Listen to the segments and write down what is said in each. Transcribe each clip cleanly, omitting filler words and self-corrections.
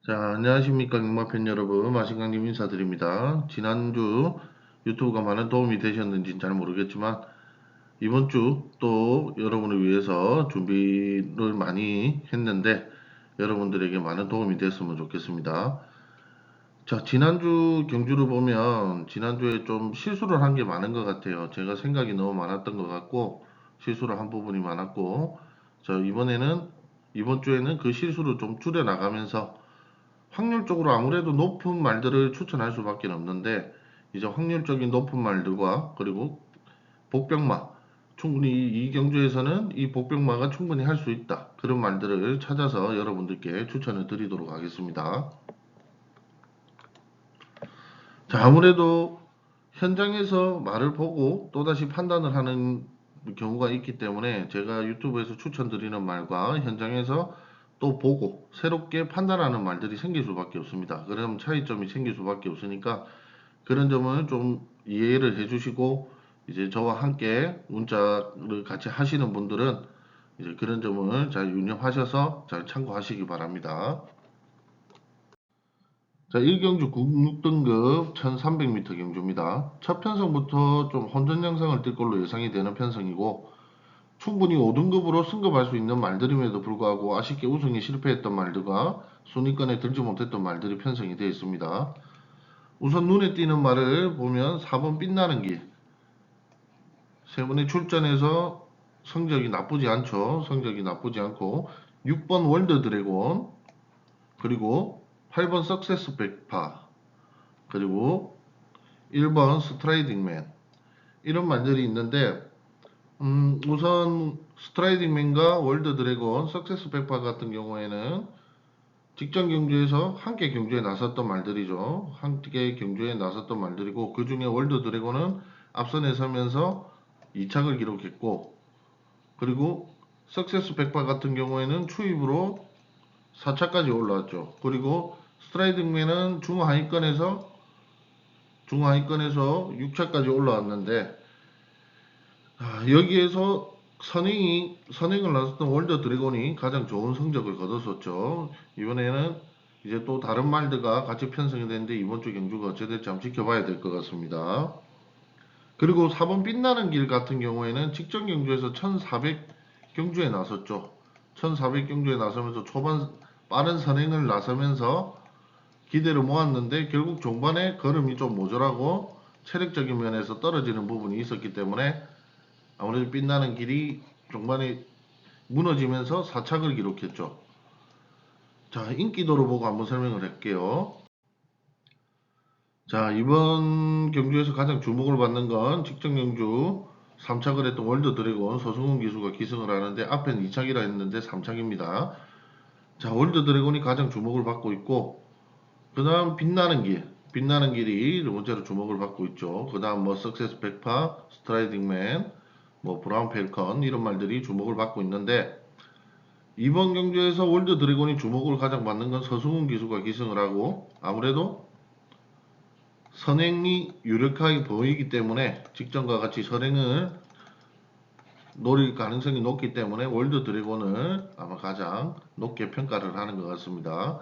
자, 안녕하십니까, 경마팬 여러분. 마신강님 인사드립니다. 지난주 유튜브가 많은 도움이 되셨는지는 잘 모르겠지만, 이번 주 또 여러분을 위해서 준비를 많이 했는데, 여러분들에게 많은 도움이 됐으면 좋겠습니다. 자, 지난주 경주를 보면, 지난주에 좀 실수를 한 게 많은 것 같아요. 제가 생각이 너무 많았던 것 같고, 실수를 한 부분이 많았고, 자, 이번 주에는 그 실수를 좀 줄여나가면서, 확률적으로 아무래도 높은 말들을 추천할 수밖에 없는데 이제 확률적인 높은 말들과 그리고 복병마 충분히 이 경주에서는 이 복병마가 충분히 할 수 있다 그런 말들을 찾아서 여러분들께 추천을 드리도록 하겠습니다. 자, 아무래도 현장에서 말을 보고 또다시 판단을 하는 경우가 있기 때문에 제가 유튜브에서 추천드리는 말과 현장에서 또 보고 새롭게 판단하는 말들이 생길 수밖에 없습니다. 그럼 차이점이 생길 수밖에 없으니까 그런 점을 좀 이해를 해주시고 이제 저와 함께 문자를 같이 하시는 분들은 이제 그런 점을 잘 유념하셔서 잘 참고하시기 바랍니다. 자, 1경주 96등급 1300m 경주입니다. 첫 편성부터 좀 혼전 양상을 띌 걸로 예상이 되는 편성이고 충분히 5등급으로 승급할 수 있는 말들임에도 불구하고 아쉽게 우승에 실패했던 말들과 순위권에 들지 못했던 말들이 편성이 되어 있습니다. 우선 눈에 띄는 말을 보면 4번 빛나는 길. 세 번의 출전해서 성적이 나쁘지 않죠. 성적이 나쁘지 않고 6번 월드 드래곤 그리고 8번 석세스 백파 그리고 1번 스트라이딩맨 이런 말들이 있는데 우선 스트라이딩맨과 월드 드래곤 석세스 백파 같은 경우에는 직전 경주에서 함께 경주에 나섰던 말들이죠. 함께 경주에 나섰던 말들이고 그 중에 월드 드래곤은 앞선에 서면서 2착을 기록했고 그리고 석세스 백파 같은 경우에는 추입으로 4차까지 올라왔죠. 그리고 스트라이딩맨은 중하위권에서 6차까지 올라왔는데 여기에서 선행을 나섰던 월드 드래곤이 가장 좋은 성적을 거뒀었죠. 이번에는 이제 또 다른 말들과 같이 편성이 되는데 이번 주 경주가 어찌 될지 한번 지켜봐야 될 것 같습니다. 그리고 4번 빛나는 길 같은 경우에는 직전 경주에서 1400 경주에 나섰죠. 1400 경주에 나서면서 초반 빠른 선행을 나서면서 기대를 모았는데 결국 종반에 걸음이 좀 모자라고 체력적인 면에서 떨어지는 부분이 있었기 때문에 아무래도 빛나는 길이 종반에 무너지면서 4착을 기록했죠. 자, 인기도를 보고 한번 설명을 할게요. 자, 이번 경주에서 가장 주목을 받는 건 직전 경주 3착을 했던 월드 드래곤 서승훈 기수가 기승을 하는데 앞엔 2착이라 했는데 3착입니다. 자, 월드 드래곤이 가장 주목을 받고 있고 그 다음 빛나는 길이 두 번째로 주목을 받고 있죠. 그 다음 뭐 석세스 백파, 스트라이딩맨, 뭐 브라운 펠컨 이런 말들이 주목을 받고 있는데 이번 경주에서 월드 드래곤이 주목을 가장 받는 건 서승훈 기수가 기승을 하고 아무래도 선행이 유력하게 보이기 때문에 직전과 같이 선행을 노릴 가능성이 높기 때문에 월드 드래곤을 아마 가장 높게 평가를 하는 것 같습니다.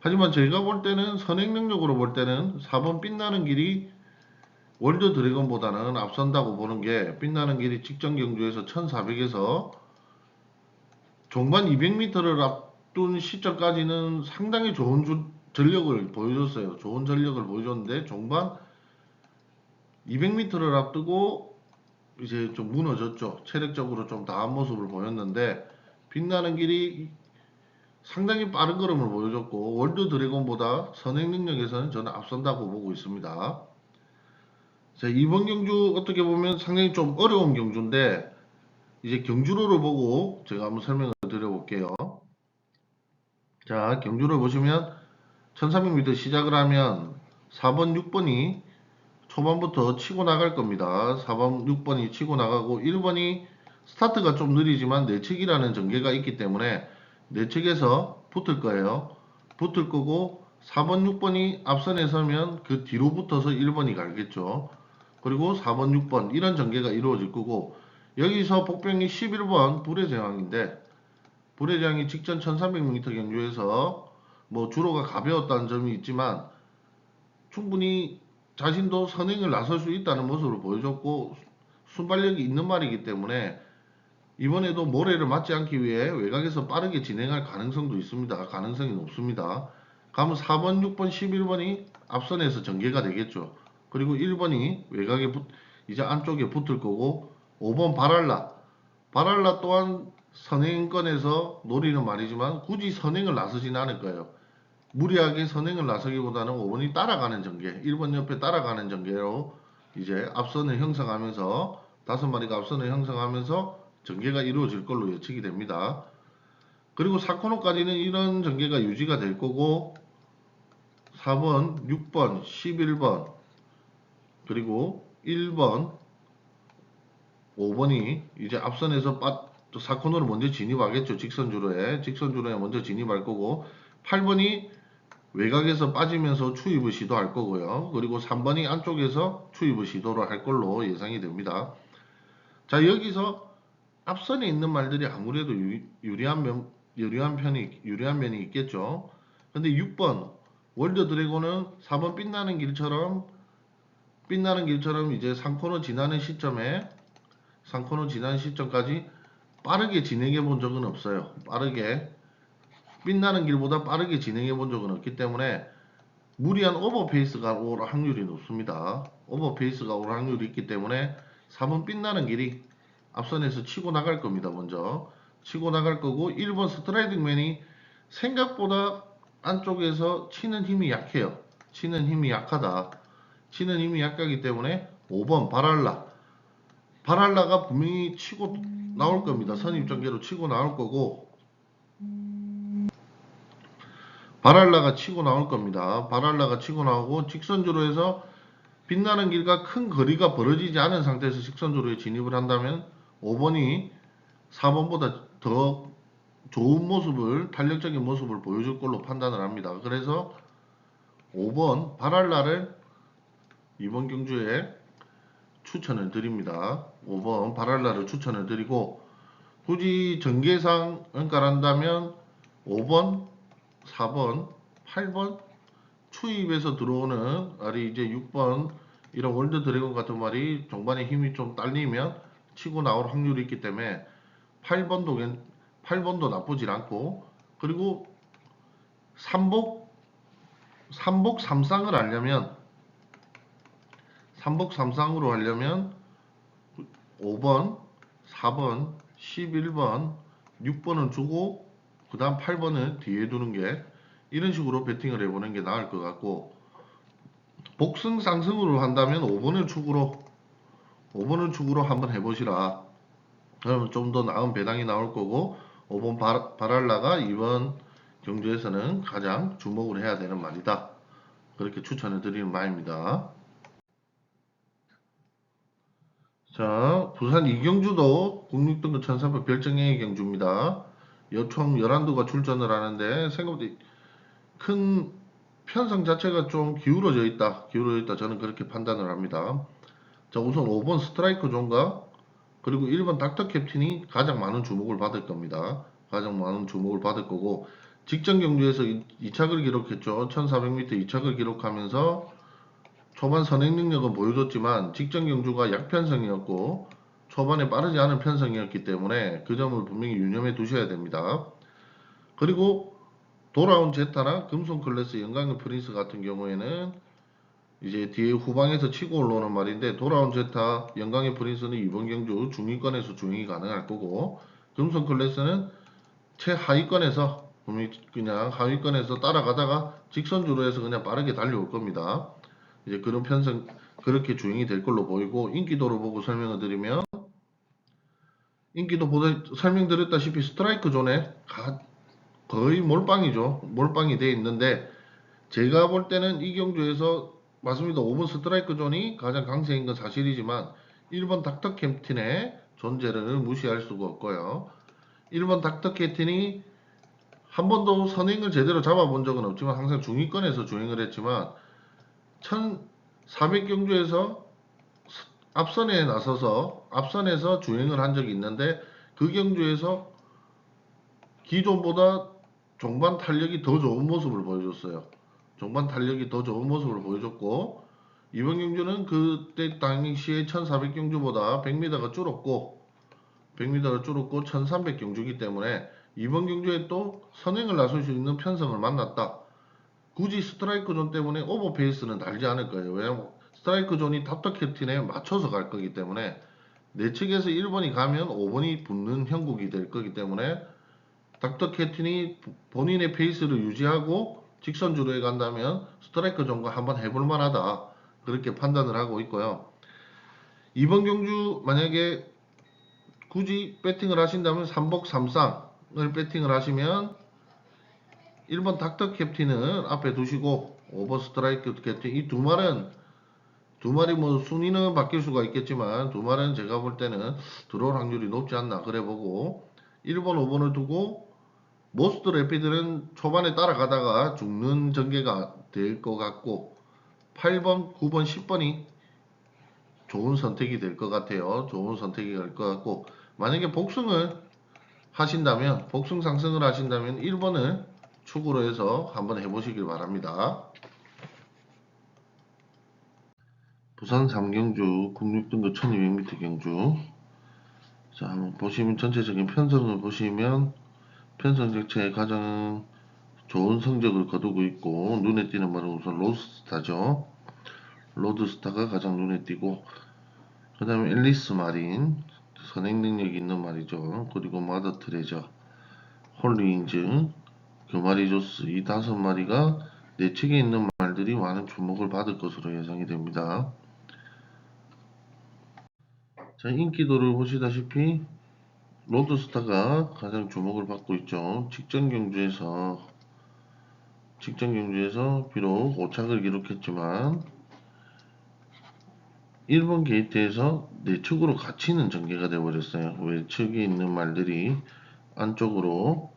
하지만 제가 볼 때는 선행 능력으로 볼 때는 4번 빛나는 길이 월드 드래곤보다는 앞선다고 보는 게 빛나는 길이 직전 경주에서 1400에서 종반 200m를 앞둔 시점까지는 상당히 좋은 전력을 보여줬어요. 좋은 전력을 보여줬는데 종반 200m를 앞두고 이제 좀 무너졌죠. 체력적으로 좀 다한 모습을 보였는데 빛나는 길이 상당히 빠른 걸음을 보여줬고 월드 드래곤보다 선행 능력에서는 저는 앞선다고 보고 있습니다. 자, 이번 경주 어떻게 보면 상당히 좀 어려운 경주인데 이제 경주로를 보고 제가 한번 설명을 드려볼게요. 자, 경주를 보시면 1300m 시작을 하면 4번, 6번이 초반부터 치고 나갈 겁니다. 4번, 6번이 치고 나가고 1번이 스타트가 좀 느리지만 내측이라는 전개가 있기 때문에 내측에서 붙을 거예요. 붙을 거고 4번, 6번이 앞선에 서면 그 뒤로 붙어서 1번이 갈겠죠. 그리고 4번, 6번 이런 전개가 이루어질 거고 여기서 복병이 11번 불의 제왕인데 불의 제왕이 직전 1300m 경주에서 뭐 주로가 가벼웠다는 점이 있지만 충분히 자신도 선행을 나설 수 있다는 모습을 보여줬고 순발력이 있는 말이기 때문에 이번에도 모래를 맞지 않기 위해 외곽에서 빠르게 진행할 가능성도 있습니다. 가능성이 높습니다. 가면 4번, 6번, 11번이 앞선에서 전개가 되겠죠. 그리고 1번이 외곽에 이제 안쪽에 붙을 거고 5번 바랄라 또한 선행권에서 노리는 말이지만 굳이 선행을 나서진 않을 거예요. 무리하게 선행을 나서기보다는 5번이 따라가는 전개, 1번 옆에 따라가는 전개로 이제 앞선을 형성하면서 5마리가 앞선을 형성하면서 전개가 이루어질 걸로 예측이 됩니다. 그리고 4코너까지는 이런 전개가 유지가 될 거고 4번, 6번, 11번 그리고 1번, 5번이 이제 앞선에서 4코너를 먼저 진입하겠죠. 직선주로에 먼저 진입할 거고 8번이 외곽에서 빠지면서 추입을 시도할 거고요. 그리고 3번이 안쪽에서 추입을 시도를 할 걸로 예상이 됩니다. 자, 여기서 앞선에 있는 말들이 아무래도 유리한 면이 있겠죠. 근데 6번 월드 드래곤은 4번 빛나는 길처럼 이제 3코너 지나는 시점까지 빠르게 진행해 본 적은 없어요. 빛나는 길보다 빠르게 진행해 본 적은 없기 때문에 무리한 오버페이스가 올 확률이 높습니다. 오버페이스가 올 확률이 있기 때문에 4번 빛나는 길이 앞선에서 치고 나갈 겁니다. 먼저 치고 나갈 거고 1번 스트라이딩맨이 생각보다 안쪽에서 치는 힘이 약해요. 치는 힘이 약하기 때문에 5번 바랄라가 분명히 치고 나올 겁니다. 선입전개로 치고 나올 거고 바랄라가 치고 나올 겁니다. 바랄라가 치고 나오고 직선주로 해서 빛나는 길과 큰 거리가 벌어지지 않은 상태에서 직선주로에 진입을 한다면 5번이 4번보다 더 좋은 모습을, 탄력적인 모습을 보여줄 걸로 판단을 합니다. 그래서 5번 바랄라를 이번 경주에 추천을 드립니다. 5번 바랄라를 추천을 드리고 굳이 전개상 평가한다면 5번, 4번, 8번 추입에서 들어오는 말이 이제 6번 이런 월드 드래곤 같은 말이 종반에 힘이 좀 딸리면 치고 나올 확률이 있기 때문에 8번도 나쁘질 않고 그리고 삼복 삼상을 하려면 5번, 4번, 11번, 6번은 주고 그 다음 8번은 뒤에 두는 게 이런 식으로 배팅을 해보는 게 나을 것 같고 복승 상승으로 한다면 5번을 축으로 한번 해보시라. 그러면 좀 더 나은 배당이 나올 거고 5번 바랄라가 이번 경주에서는 가장 주목을 해야 되는 말이다. 그렇게 추천을 드리는 바입니다. 자, 부산 이경주도 국립등급 1300 별정의 경주입니다. 총 11두가 출전을 하는데 생각보다 큰 편성 자체가 좀 기울어져 있다. 저는 그렇게 판단을 합니다. 자, 우선 5번 스트라이크 존과 그리고 1번 닥터 캡틴이 가장 많은 주목을 받을 겁니다. 가장 많은 주목을 받을 거고 직전 경주에서 2착을 기록했죠. 1400m 2착을 기록하면서 초반 선행 능력은 보여줬지만 직전 경주가 약편성이었고 초반에 빠르지 않은 편성이었기 때문에 그 점을 분명히 유념해 두셔야 됩니다. 그리고 돌아온 제타나 금손 클래스 영광의 프린스 같은 경우에는 이제 뒤에 후방에서 치고 올라오는 말인데 돌아온 제타 영광의 프린스는 이번 경주 중위권에서 주행이 가능할 거고 금손 클래스는 최하위권에서 그냥 하위권에서 따라가다가 직선주로 해서 그냥 빠르게 달려올 겁니다. 이제 그런 편성 그렇게 주행이 될 걸로 보이고 인기도를 보고 설명을 드리면 인기도 설명드렸다시피 스트라이크 존에 거의 몰빵이 돼 있는데 제가 볼 때는 이 경주에서 맞습니다. 5번 스트라이크 존이 가장 강세인 건 사실이지만 1번 닥터 캡틴의 존재를 무시할 수가 없고요. 1번 닥터 캡틴이 한 번도 선행을 제대로 잡아본 적은 없지만 항상 중위권에서 주행을 했지만 1400경주에서 앞선에 나서서 앞선에서 주행을 한 적이 있는데 그 경주에서 기존보다 종반 탄력이 더 좋은 모습을 보여줬어요. 종반 탄력이 더 좋은 모습을 보여줬고, 이번 경주는 그때 당시에 1400 경주보다 100m가 줄었고 1300 경주이기 때문에 이번 경주에 또 선행을 나설 수 있는 편성을 만났다. 굳이 스트라이크 존 때문에 오버페이스는 달지 않을 거예요. 왜냐면 스트라이크 존이 닥터 캡틴에 맞춰서 갈 거기 때문에 내 측에서 1번이 가면 5번이 붙는 형국이 될 거기 때문에 닥터 캡틴이 본인의 페이스를 유지하고 직선주로에 간다면 스트라이크 존과 한번 해볼 만하다. 그렇게 판단을 하고 있고요. 이번 경주 만약에 굳이 배팅을 하신다면 3복 3쌍을 배팅을 하시면 1번 닥터 캡틴은 앞에 두시고 5번 스트라이크 캡틴 이 두 마리 뭐 순위는 바뀔 수가 있겠지만 두 마리는 제가 볼 때는 들어올 확률이 높지 않나 그래 보고 1번 5번을 두고 모스트 래피드는 초반에 따라가다가 죽는 전개가 될 것 같고 8번 9번 10번이 좋은 선택이 될 것 같아요. 좋은 선택이 될 것 같고 만약에 복승을 하신다면 복승 상승을 하신다면 1번을 축으로 해서 한번 해보시길 바랍니다. 부산 3경주 96등급 1200m 경주. 자, 한번 보시면 전체적인 편성을 보시면 편성 자체에 가장 좋은 성적을 거두고 있고 눈에 띄는 말은 우선 로드스타죠. 로드스타가 가장 눈에 띄고 그 다음에 앨리스 마린 선행 능력이 있는 말이죠. 그리고 마더 트레저, 홀리인즈, 교마리조스 이 5마리가 내측에 있는 말들이 많은 주목을 받을 것으로 예상이 됩니다. 자, 인기도를 보시다시피 로드스타가 가장 주목을 받고 있죠. 직전 경주에서 비록 오착을 기록했지만 1번 게이트에서 내측으로 갇히는 전개가 되어버렸어요. 외측에 있는 말들이 안쪽으로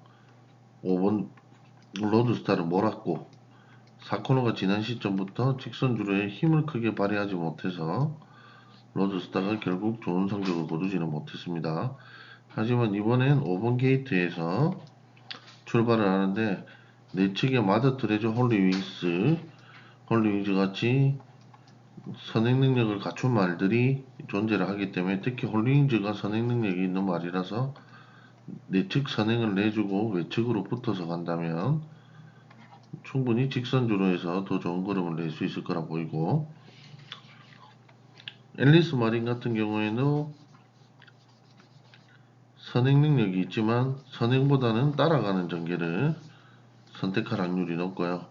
5번 로드스타를 몰았고 4코너가 지난 시점부터 직선주로에 힘을 크게 발휘하지 못해서 로드스타가 결국 좋은 성적을 거두지는 못했습니다. 하지만 이번엔 5번 게이트에서 출발을 하는데 내측에 마더 트레저 홀리윙스 같이 선행 능력을 갖춘 말들이 존재를 하기 때문에 특히 홀리윙즈가 선행 능력이 있는 말이라서 내측 선행을 내주고 외측으로 붙어서 간다면 충분히 직선주로 해서 더 좋은 걸음을 낼 수 있을 거라 보이고 앨리스 마린 같은 경우에는 선행 능력이 있지만 선행보다는 따라가는 전개를 선택할 확률이 높고요.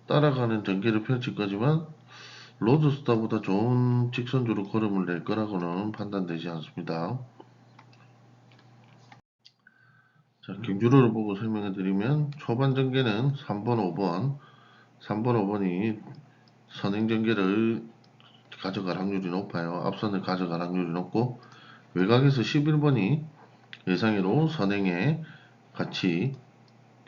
따라가는 전개를 펼칠 거지만 로드스타보다 좋은 직선주로 걸음을 낼 거라고는 판단되지 않습니다. 자, 경주로를 보고 설명해 드리면 초반 전개는 3번 5번이 선행 전개를 가져갈 확률이 높아요. 앞선을 가져갈 확률이 높고 외곽에서 11번이 예상외로 선행에 같이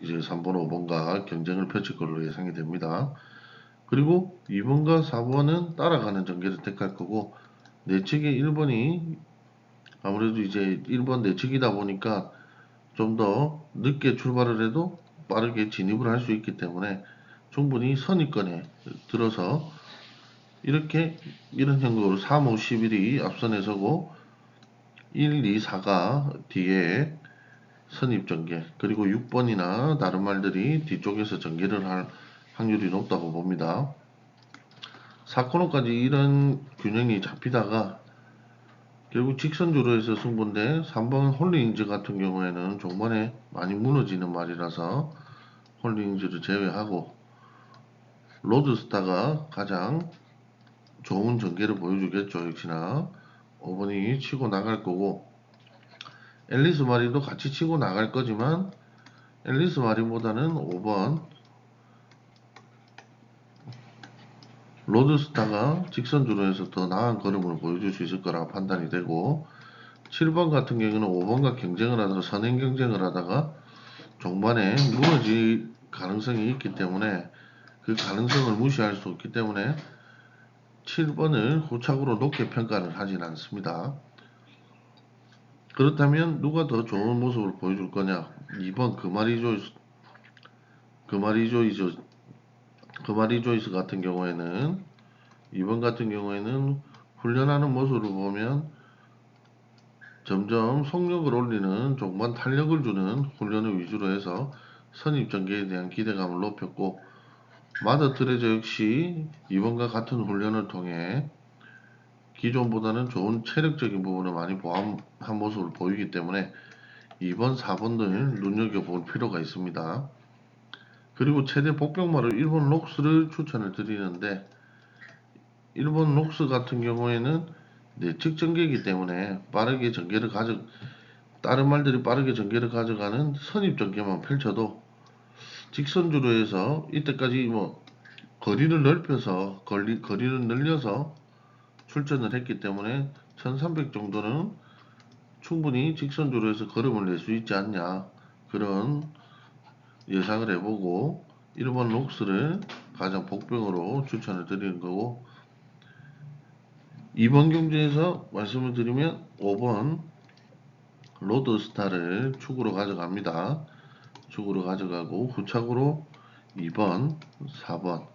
이제 3번 5번과 경쟁을 펼칠 걸로 예상이 됩니다. 그리고 2번과 4번은 따라가는 전개를 택할 거고 내측의 1번이 아무래도 이제 1번 내측이다 보니까 좀 더 늦게 출발을 해도 빠르게 진입을 할 수 있기 때문에 충분히 선입권에 들어서 이런 형국으로 3, 5, 11이 앞선에 서고 1, 2, 4가 뒤에 선입 전개 그리고 6번이나 다른 말들이 뒤쪽에서 전개를 할 확률이 높다고 봅니다. 4코너까지 이런 균형이 잡히다가 결국 직선주로 해서 승부인데 3번 홀리잉즈 같은 경우에는 종반에 많이 무너지는 말이라서 홀리잉즈를 제외하고 로드스타가 가장 좋은 전개를 보여주겠죠. 역시나 5번이 치고 나갈 거고 앨리스 마린도 같이 치고 나갈 거지만 앨리스 마린보다는 5번 로드스타가 직선주로 해서 더 나은 걸음을 보여줄 수 있을 거라 판단이 되고 7번 같은 경우는 5번과 경쟁을 하다가 선행 경쟁을 하다가 종반에 무너질 가능성이 있기 때문에 그 가능성을 무시할 수 없기 때문에 7번을 후착으로 높게 평가를 하진 않습니다. 그렇다면 누가 더 좋은 모습을 보여줄 거냐 2번 그 말이죠. 금아리 조이스 같은 경우에는 2번 같은 경우에는 훈련하는 모습을 보면 점점 속력을 올리는 종반 탄력을 주는 훈련을 위주로 해서 선입 전개에 대한 기대감을 높였고, 마더 트레저 역시 2번과 같은 훈련을 통해 기존보다는 좋은 체력적인 부분을 많이 보완한 모습을 보이기 때문에 2번, 4번을 눈여겨볼 필요가 있습니다. 그리고 최대 복병마를 1번 록스를 추천을 드리는데, 1번 록스 같은 경우에는 내측 전개이기 때문에 다른 말들이 빠르게 전개를 가져가는 선입 전개만 펼쳐도 직선주로 해서 이때까지 거리를 늘려서 출전을 했기 때문에 1300 정도는 충분히 직선주로 해서 걸음을 낼 수 있지 않냐, 그런 예상을 해보고 1번 록스를 가장 복병으로 추천을 드리는 거고, 2번 경주에서 말씀을 드리면 5번 로드스타를 축으로 가져갑니다. 축으로 가져가고 후착으로 2번, 4번,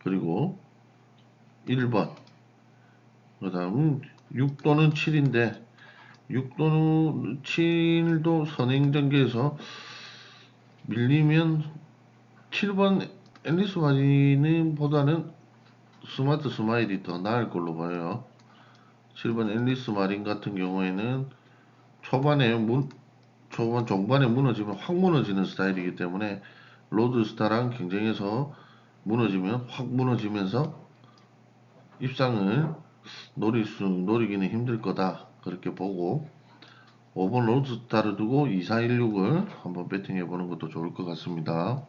그리고 1번, 그 다음 6도는 7인데 6도는 7도 선행전개에서 밀리면 7번 앨리스 마리는 보다는 스마트 스마일이 더 나을 걸로 보여요. 7번 앨리스 마린 같은 경우에는 종반에 무너지면 확 무너지는 스타일이기 때문에 로드스타랑 경쟁해서 무너지면 확 무너지면서 입상을 노리기는 힘들 거다, 그렇게 보고 5번 로드스타를 두고 2416을 한번 배팅해 보는 것도 좋을 것 같습니다.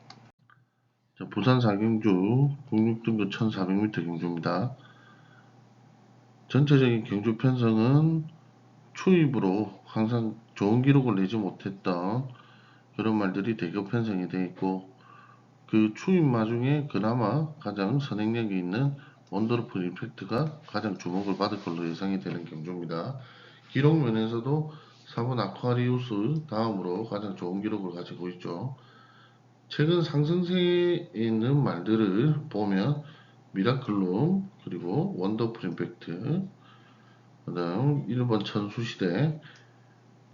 자, 부산 4경주 66등급 1400m 경주입니다. 전체적인 경주 편성은 추입으로 항상 좋은 기록을 내지 못했던 그런 말들이 대거 편성이 되어 있고, 그 추입마 중에 그나마 가장 선행력이 있는 원더풀 임팩트가 가장 주목을 받을 걸로 예상이 되는 경주입니다. 기록 면에서도 4번 아쿠아리우스 다음으로 가장 좋은 기록을 가지고 있죠. 최근 상승세에 있는 말들을 보면 미라클룸, 그리고 원더풀 임팩트, 그 다음 1번 천수시대,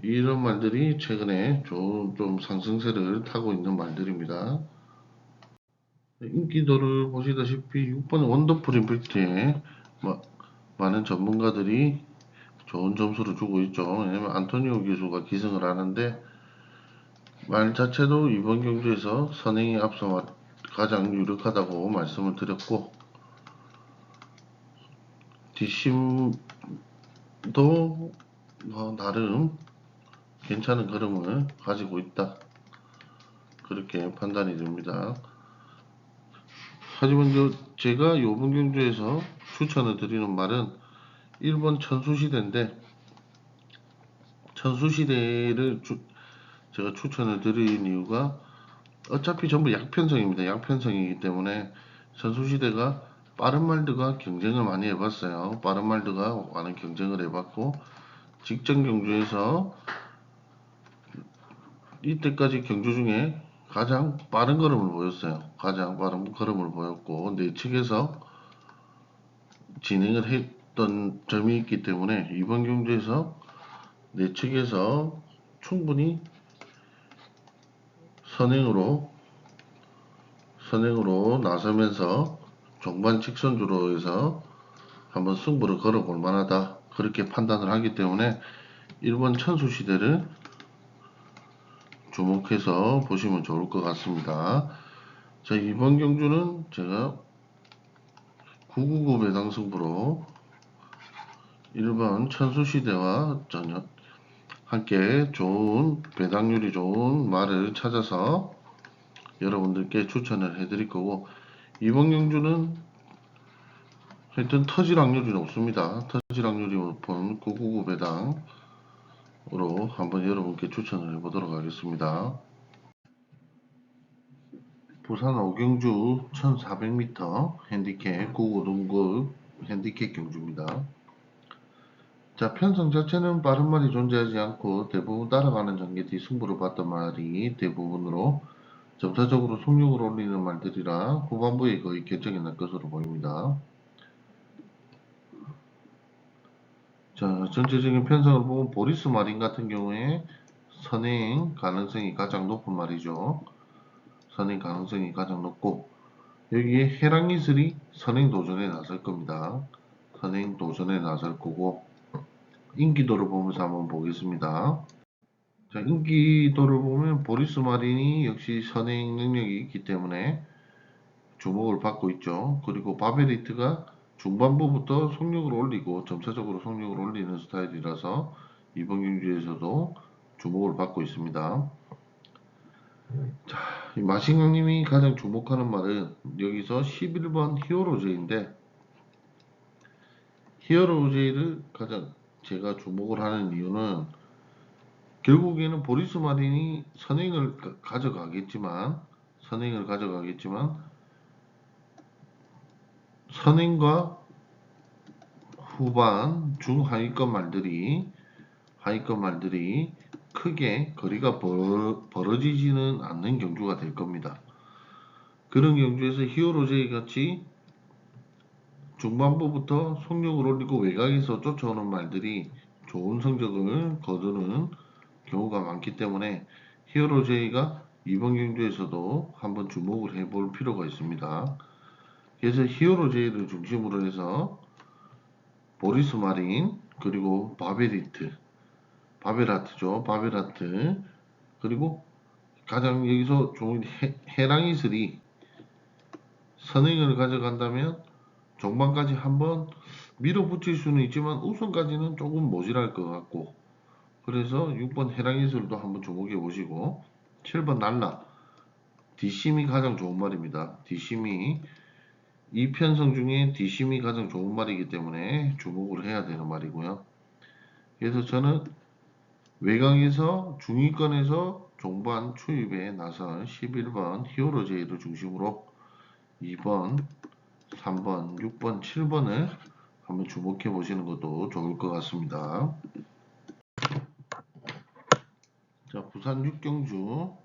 이런 말들이 최근에 좀 상승세를 타고 있는 말들입니다. 인기도를 보시다시피 6번 원더풀 임팩트에 많은 전문가들이 좋은 점수를 주고 있죠. 왜냐면 안토니오 기수가 기승을 하는데 말 자체도 이번 경주에서 선행에 앞서 가장 유력하다고 말씀을 드렸고, 뒷심도 나름 괜찮은 걸음을 가지고 있다, 그렇게 판단이 됩니다. 하지만 제가 요번 경주에서 추천을 드리는 말은 1번 천수시대인데, 천수시대를 제가 추천을 드린 이유가 어차피 전부 약편성입니다. 약편성이기 때문에 천수시대가 빠른 말들과 경쟁을 많이 해봤어요. 빠른 말들과 많은 경쟁을 해봤고, 직전 경주에서 이때까지 경주 중에 가장 빠른 걸음을 보였어요. 가장 빠른 걸음을 보였고 내측에서 진행을 했던 점이 있기 때문에 이번 경주에서 내측에서 충분히 선행으로 나서면서 종반 직선주로 해서 한번 승부를 걸어볼 만하다, 그렇게 판단을 하기 때문에 1번 천수시대를 주목해서 보시면 좋을 것 같습니다. 자, 이번 경주는 제가 999 배당 승부로 1번 천수시대와 전혀 함께 좋은 배당률이 좋은 말을 찾아서 여러분들께 추천을 해드릴 거고, 이번 경주는 하여튼 터질 확률이 높습니다. 터질 확률이 높은 999 배당으로 한번 여러분께 추천을 해보도록 하겠습니다. 부산 오경주 1400m 핸디캡 9.5등급 핸디캡 경주입니다. 자, 편성 자체는 빠른 말이 존재하지 않고 대부분 따라가는 전개 뒤 승부를 봤던 말이 대부분으로, 점차적으로 속력을 올리는 말들이라 후반부에 거의 결정이 날 것으로 보입니다. 자, 전체적인 편성을 보면 보리스 마린 같은 경우에 선행 가능성이 가장 높은 말이죠. 선행 가능성이 가장 높고, 여기에 해랑이슬이 선행 도전에 나설 겁니다. 선행 도전에 나설 거고, 인기도를 보면서 한번 보겠습니다. 자, 인기도를 보면 보리스 마린이 역시 선행 능력이 있기 때문에 주목을 받고 있죠. 그리고 바베리트가 중반부부터 속력을 올리고 점차적으로 속력을 올리는 스타일이라서 이번 경기에서도 주목을 받고 있습니다. 자, 마신강님이 가장 주목하는 말은 여기서 11번 히어로제인데, 히어로제이를 가장 제가 주목을 하는 이유는 결국에는 보리스 마린이 가져가겠지만 선행과 후반 중하위권 말들이 크게 거리가 벌어지지는 않는 경주가 될 겁니다. 그런 경주에서 히어로제이 같이 중반부부터 속력을 올리고 외곽에서 쫓아오는 말들이 좋은 성적을 거두는 경우가 많기 때문에 히어로제이가 이번 경주에서도 한번 주목을 해볼 필요가 있습니다. 그래서 히어로제이를 중심으로 해서 보리스 마린, 그리고 바베라트, 그리고 가장 여기서 좋은 해랑이슬이 선행을 가져간다면 종반까지 한번 밀어붙일 수는 있지만 우선까지는 조금 모자랄 것 같고, 그래서 6번 해랑이슬도 한번 주목해 보시고, 7번 날라 뒷심이 가장 좋은 말입니다. 뒷심이 이 편성 중에 뒷심이 가장 좋은 말이기 때문에 주목을 해야 되는 말이고요. 그래서 저는 외곽에서 중위권에서 종반 추입에 나선 11번 히어로제이를 중심으로 2번, 3번, 6번, 7번을 한번 주목해 보시는 것도 좋을 것 같습니다. 자, 부산 6경주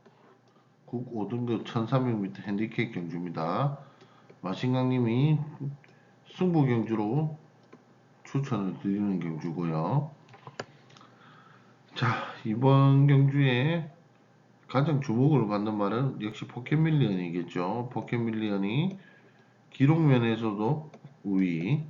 국 5등급 1300m 핸디캡 경주입니다. 마신강님이 승부 경주로 추천을 드리는 경주고요. 자, 이번 경주에 가장 주목을 받는 말은 역시 포켓밀리언이겠죠. 포켓밀리언이 기록면에서도 우위,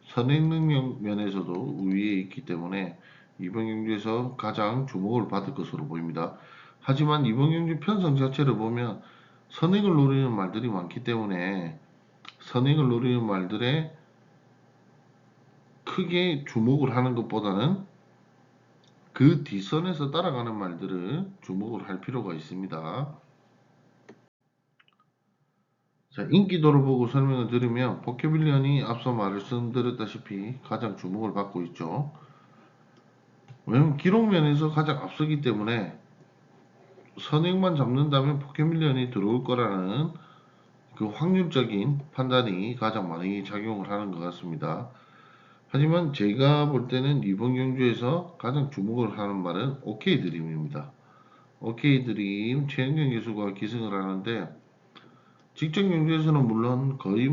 선행 능력 면에서도 우위에 있기 때문에 이번 경주에서 가장 주목을 받을 것으로 보입니다. 하지만 이번 경주 편성 자체를 보면 선행을 노리는 말들이 많기 때문에 선행을 노리는 말들에 크게 주목을 하는 것보다는 그 뒷선에서 따라가는 말들을 주목을 할 필요가 있습니다. 자, 인기도를 보고 설명을 드리면 포켓빌리언이 앞서 말씀드렸다시피 가장 주목을 받고 있죠. 왜냐면 기록면에서 가장 앞서기 때문에 선행만 잡는다면 포켓밀리언이 들어올 거라는 그 확률적인 판단이 가장 많이 작용을 하는 것 같습니다. 하지만 제가 볼 때는 이번 경주에서 가장 주목을 하는 말은 OK 드림입니다. OK 드림 최은경 기수가 기승을 하는데 직전 경주에서는 물론 거의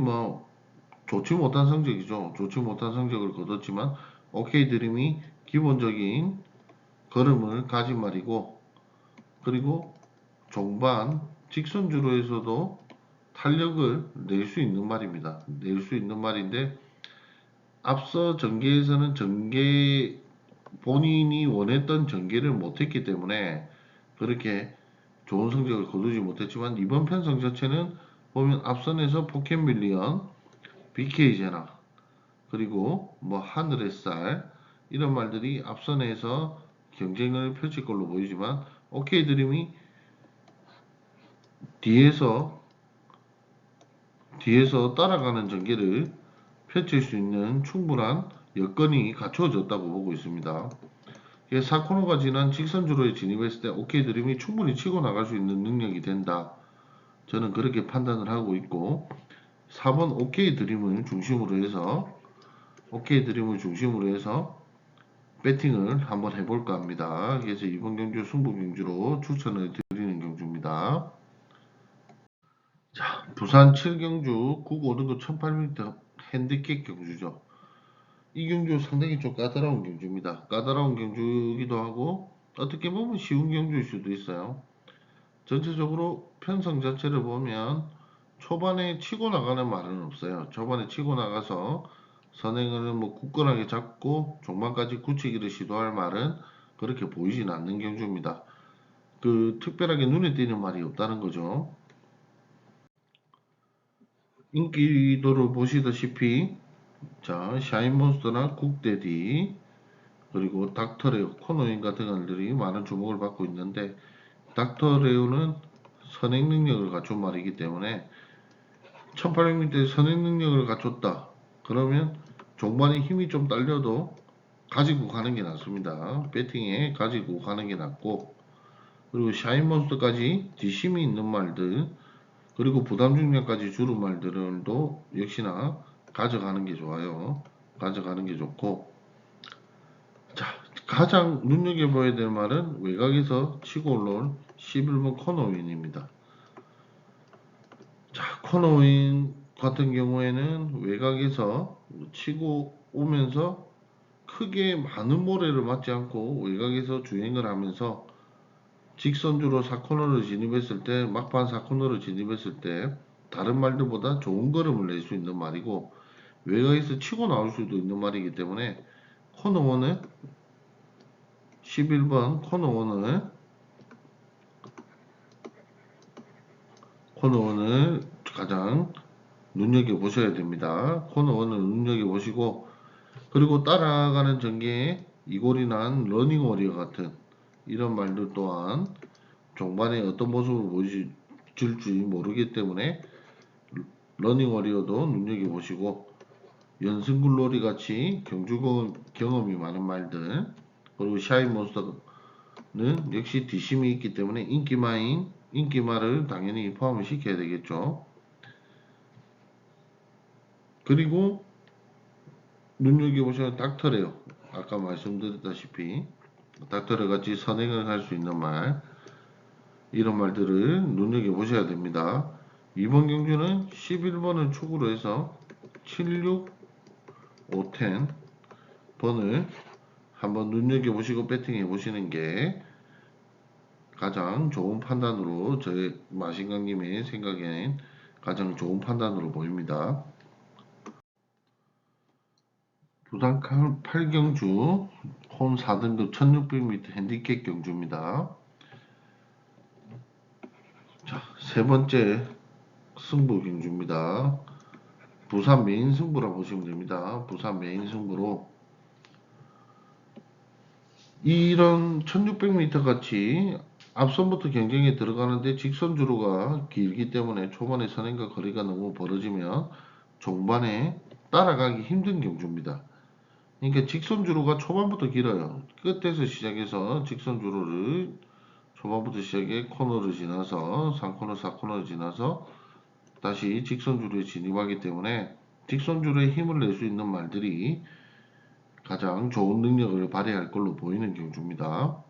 좋지 못한 성적이죠. 좋지 못한 성적을 거뒀지만 OK 드림이 기본적인 걸음을 가진 말이고, 그리고 종반 직선주로에서도 탄력을 낼 수 있는 말입니다. 낼 수 있는 말인데 앞서 전개에서는 본인이 원했던 전개를 못했기 때문에 그렇게 좋은 성적을 거두지 못했지만 이번 편성 자체는 보면 앞선에서 포켓밀리언, BK제나, 그리고 하늘의 쌀 이런 말들이 앞선에서 경쟁을 펼칠 걸로 보이지만 OK 드림이 뒤에서 따라가는 전개를 펼칠 수 있는 충분한 여건이 갖추어졌다고 보고 있습니다. 4코너가 지난 직선주로에 진입했을 때 OK 드림이 충분히 치고 나갈 수 있는 능력이 된다. 저는 그렇게 판단을 하고 있고 4번 OK 드림을 중심으로 해서 배팅을 한번 해볼까 합니다. 그래서 이번 경주 승부 경주로 추천을 드리는 경주입니다. 부산 7경주 국 5등급 1800m 핸디캡 경주죠. 이 경주 상당히 좀 까다로운 경주입니다. 까다로운 경주이기도 하고 어떻게 보면 쉬운 경주일 수도 있어요. 전체적으로 편성 자체를 보면 초반에 치고 나가는 말은 없어요. 초반에 치고 나가서 선행을 뭐 굳건하게 잡고 종반까지 굳히기를 시도할 말은 그렇게 보이진 않는 경주입니다. 특별하게 눈에 띄는 말이 없다는 거죠. 인기도를 보시다시피 자 샤인몬스터나 국데디 그리고 닥터레오, 코노인 같은 것들이 많은 주목을 받고 있는데 닥터레오는 선행 능력을 갖춘 말이기 때문에 1800m에 선행 능력을 갖췄다. 그러면 종반에 힘이 좀 딸려도 가지고 가는 게 낫습니다. 배팅에 가지고 가는 게 낫고 그리고 샤인몬스터까지 뒷심이 있는 말들 그리고 부담 중량까지 주는 말들도 역시나 가져가는 게 좋아요. 가져가는 게 좋고 자 가장 눈여겨봐야 될 말은 외곽에서 치고 올라온 11번 코너윈입니다. 자 코너윈 같은 경우에는 외곽에서 치고 오면서 크게 많은 모래를 맞지 않고 외곽에서 주행을 하면서 직선주로 4코너를 진입했을 때 막판 4코너를 진입했을 때 다른 말들보다 좋은 걸음을 낼 수 있는 말이고 외곽에서 치고 나올 수도 있는 말이기 때문에 코너1은 11번 코너1을 가장 눈여겨보셔야 됩니다. 코너1을 눈여겨보시고 그리고 따라가는 전개에 이골이 난 러닝 워리어 같은 이런 말들 또한 종반에 어떤 모습을 보여줄지 모르기 때문에 러닝 워리어도 눈여겨보시고 연승글로리 같이 경주 경험이 많은 말들 그리고 샤인몬스터는 역시 뒷심이 있기 때문에 인기말을 당연히 포함을 시켜야 되겠죠. 그리고 눈여겨보시면 닥터레요. 아까 말씀드렸다시피 닥터레 같이 선행을 할 수 있는 말 이런 말들을 눈여겨보셔야 됩니다. 이번 경주는 11번을 축으로 해서 76, 510 번을 한번 눈여겨보시고 배팅해 보시는 게 가장 좋은 판단으로 저희 마신강님의 생각엔 가장 좋은 판단으로 보입니다. 부산 8경주 혼 4등급 1600m 핸디캡 경주입니다. 자, 세 번째 승부 경주입니다. 부산 메인 승부라 보시면 됩니다. 부산 메인 승부로 이런 1600m 같이 앞선부터 경쟁에 들어가는데 직선 주로가 길기 때문에 초반에 선행과 거리가 너무 벌어지면 종반에 따라가기 힘든 경주입니다. 그러니까 직선 주로가 초반부터 길어요. 끝에서 시작해서 직선 주로를 초반부터 시작해 코너를 지나서 3코너, 4코너를 지나서 다시 직선 주로에 진입하기 때문에 직선 주로에 힘을 낼 수 있는 말들이 가장 좋은 능력을 발휘할 걸로 보이는 경주입니다.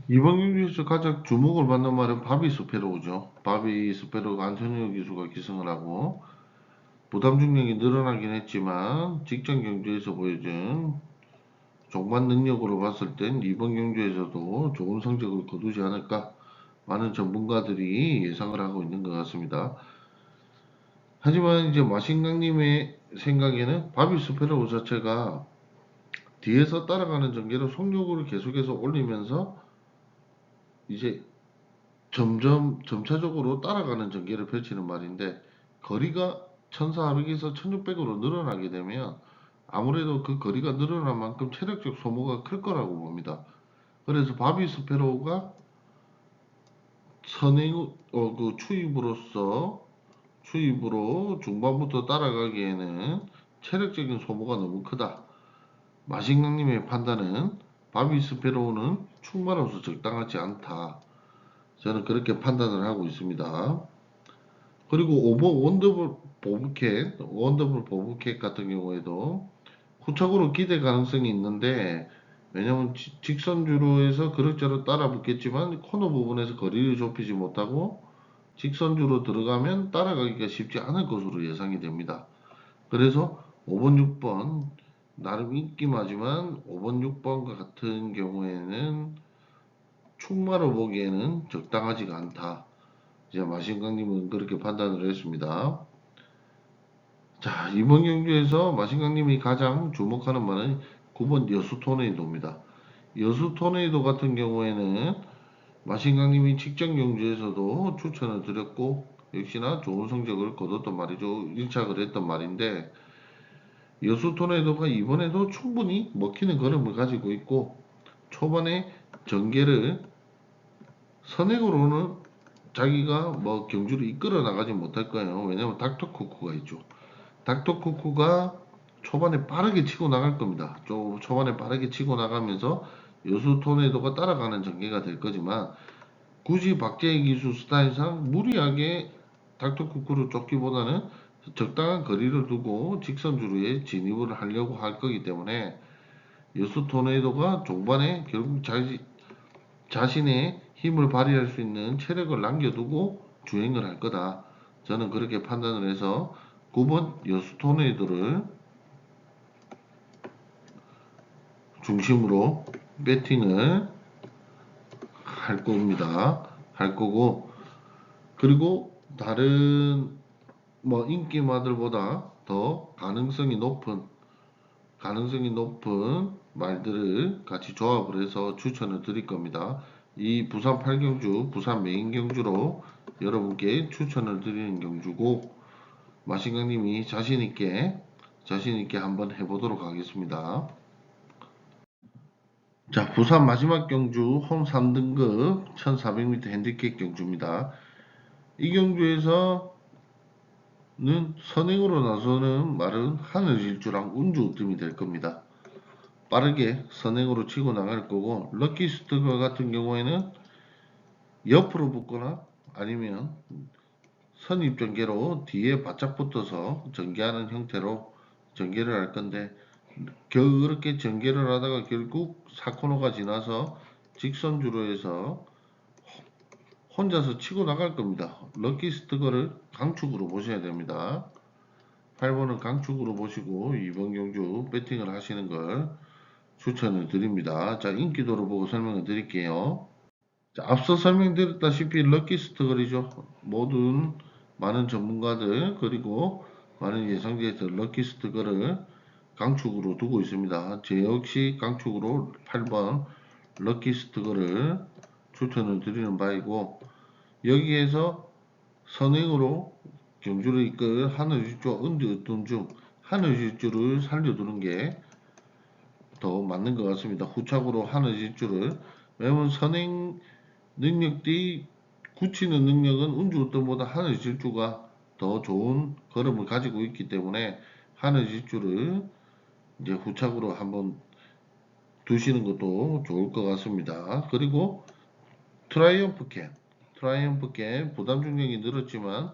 이번 경기에서 가장 주목을 받는 말은 바비 스페로우죠. 바비 스페로우가 안토니오 기수가 기승을 하고 부담 중량이 늘어나긴 했지만 직전 경주에서 보여준 종반 능력으로 봤을 땐 이번 경주에서도 좋은 성적을 거두지 않을까 많은 전문가들이 예상을 하고 있는 것 같습니다. 하지만 이제 마신강님의 생각에는 바비 스페로우 자체가 뒤에서 따라가는 전개로 속력을 계속해서 올리면서 이제 점차적으로 따라가는 전개를 펼치는 말인데 거리가 1400에서 1600으로 늘어나게 되면 아무래도 그 거리가 늘어난 만큼 체력적 소모가 클 거라고 봅니다. 그래서 바비 스페로우가 추입으로 중반부터 따라가기에는 체력적인 소모가 너무 크다. 마신강님의 판단은 바비 스페로우는 충만으로서 적당하지 않다. 저는 그렇게 판단을 하고 있습니다. 그리고 원더블 보브캣 같은 경우에도 후착으로 기대 가능성이 있는데 왜냐면 직선주로에서 그럭저럭 따라 붙겠지만 코너 부분에서 거리를 좁히지 못하고 직선주로 들어가면 따라가기가 쉽지 않을 것으로 예상이 됩니다. 그래서 5번, 6번 나름 인기마지만 5번, 6번과 같은 경우에는 충마로 보기에는 적당하지가 않다. 이제 마신강님은 그렇게 판단을 했습니다. 자, 이번 경주에서 마신강님이 가장 주목하는 말은 9번 여수 토네이도입니다. 여수 토네이도 같은 경우에는 마신강님이 직전 경주에서도 추천을 드렸고 역시나 좋은 성적을 거뒀던 말이죠. 일착을 했던 말인데 여수 토네이도가 이번에도 충분히 먹히는 걸음을 가지고 있고 초반에 전개를 선행으로는 자기가 뭐 경주를 이끌어 나가지 못할 거예요. 왜냐면 닥터코코가 있죠. 닥터코코가 초반에 빠르게 치고 나갈 겁니다. 초반에 빠르게 치고 나가면서 여수 토네이도가 따라가는 전개가 될 거지만 굳이 박재희 기수 스타일상 무리하게 닥터쿠쿠를 쫓기보다는 적당한 거리를 두고 직선주로에 진입을 하려고 할 거기 때문에 여수 토네이도가 종반에 결국 자신의 힘을 발휘할 수 있는 체력을 남겨두고 주행을 할 거다. 저는 그렇게 판단을 해서 9번 여수 토네이도를 중심으로 배팅을 할 겁니다. 할 거고 그리고 다른 뭐 인기마들보다 더 가능성이 높은 말들을 같이 조합을 해서 추천을 드릴 겁니다. 이 부산 8경주, 부산 메인 경주로 여러분께 추천을 드리는 경주고 마신강님이 자신있게 한번 해보도록 하겠습니다. 자, 부산 마지막 경주 홈 3등급 1400m 핸디캡 경주입니다. 이 경주에서 선행으로 나서는 말은 하늘질주랑 운주우뜸이 될 겁니다. 빠르게 선행으로 치고 나갈 거고 럭키스트가 같은 경우에는 옆으로 붙거나 아니면 선입전개로 뒤에 바짝 붙어서 전개하는 형태로 전개를 할 건데 그렇게 전개를 하다가 결국 4코너가 지나서 직선주로 해서 혼자서 치고 나갈 겁니다. 럭키스트거를 강축으로 보셔야 됩니다. 8번은 강축으로 보시고 이번 경주 배팅을 하시는 걸 추천을 드립니다. 자, 인기도를 보고 설명을 드릴게요. 자, 앞서 설명드렸다시피 럭키스트 거리죠. 모든 많은 전문가들 그리고 많은 예상자들 럭키스트 거를 강축으로 두고 있습니다. 제 역시 강축으로 8번 럭키스트 거를 추천을 드리는 바이고 여기에서 선행으로 경주를 이끌 하늘질주와 은두어떤 중 하늘질주를 살려두는 게 더 맞는 것 같습니다. 후착으로 하늘질주를 왜냐면 선행 능력이 굳히는 능력은 운주어떤보다 하늘질주가 더 좋은 걸음을 가지고 있기 때문에 하늘질주를 이제 후착으로 한번 두시는 것도 좋을 것 같습니다. 그리고 트라이엄프 캔 부담 중량이 늘었지만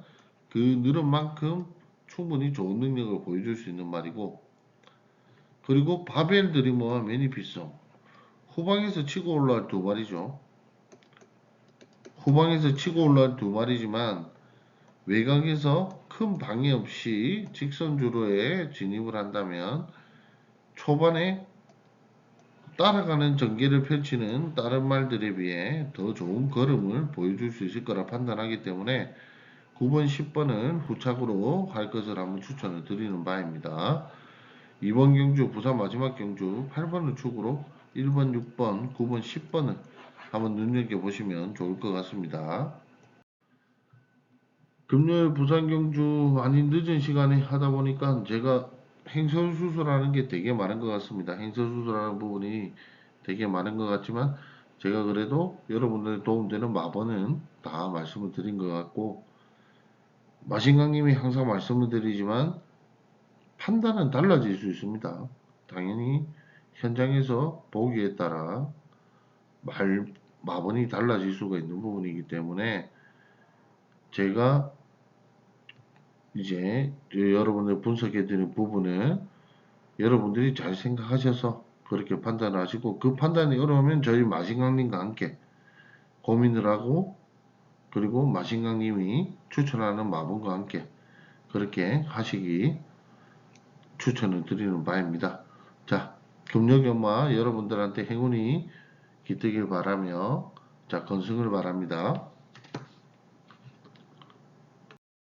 그 늘은 만큼 충분히 좋은 능력을 보여줄 수 있는 말이고 그리고 바벨 드리머와 매니피성 후방에서 치고 올라갈 두 마리죠. 후방에서 치고 올라갈 두 마리지만 외곽에서 큰 방해 없이 직선주로에 진입을 한다면 초반에 따라가는 전개를 펼치는 다른 말들에 비해 더 좋은 걸음을 보여줄 수 있을 거라 판단하기 때문에 9번, 10번은 후착으로 갈 것을 한번 추천을 드리는 바입니다. 이번 경주 부산 마지막 경주 8번을 축으로 1번, 6번, 9번, 10번을 한번 눈여겨보시면 좋을 것 같습니다. 금요일 부산 경주 아닌 늦은 시간에 하다 보니까 제가 행설수술하는 게 되게 많은 것 같습니다. 행설수술하는 부분이 되게 많은 것 같지만 제가 그래도 여러분들 도움되는 마번은 다 말씀을 드린 것 같고 마신강님이 항상 말씀을 드리지만 판단은 달라질 수 있습니다. 당연히 현장에서 보기에 따라 마번이 달라질 수가 있는 부분이기 때문에 제가 이제 여러분들 분석해 드린 부분을 여러분들이 잘 생각하셔서 그렇게 판단을 하시고, 그 판단이 어려우면 저희 마신강님과 함께 고민을 하고, 그리고 마신강님이 추천하는 마분과 함께 그렇게 하시기 추천을 드리는 바입니다. 자, 금요경마 여러분들한테 행운이 깃들길 바라며, 자, 건승을 바랍니다.